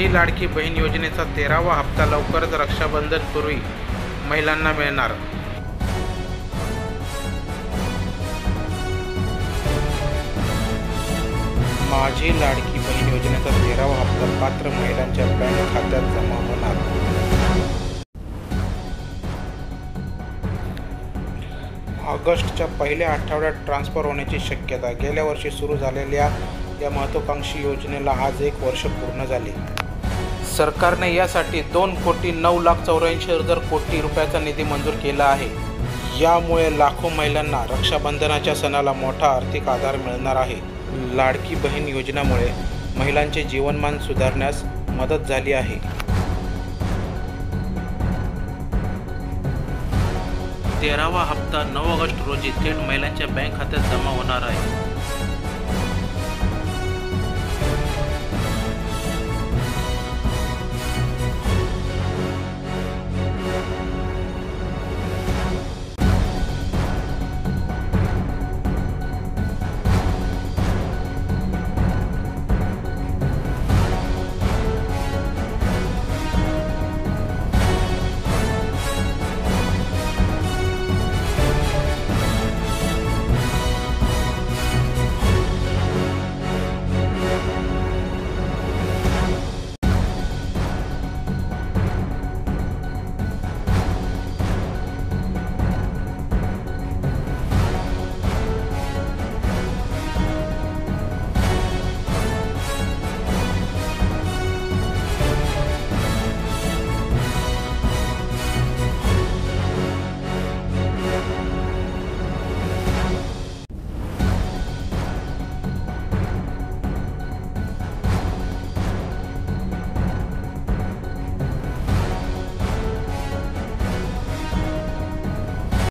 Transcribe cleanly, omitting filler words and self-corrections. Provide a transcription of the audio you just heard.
माझी लाडकी बहीण योजनेचा 13वा हप्ता लवकरच रक्षाबंधनपूर्वी महिलांना मिळणार। माझी लाडकी बहीण योजनेचा 13वा हप्ता पात्र महिलांच्या बँक खात्यात जमा होणार। ऑगस्टच्या पहिल्या आठवड्यात ट्रान्सफर होण्याची शक्यता। गेल्या वर्षी सुरू झालेल्या या महत्त्वाकांक्षी योजनेला आज 1 वर्ष पूर्ण झाले। सरकारने यासाठी 2,09,84,000 कोटी रुपयाचा निधी मंजूर केला आहे। यामुळे लाखो महिलांना रक्षाबंधनाच्या सणाला मोठा आर्थिक आधार मिळणार आहे। लाडकी बहीण योजनेमुळे महिलांचे जीवनमान सुधारण्यास मदत झाली आहे। 13वा हप्ता 9 ऑगस्ट रोजी थेट महिलांच्या बँक खात्यात जमा होणार आहे।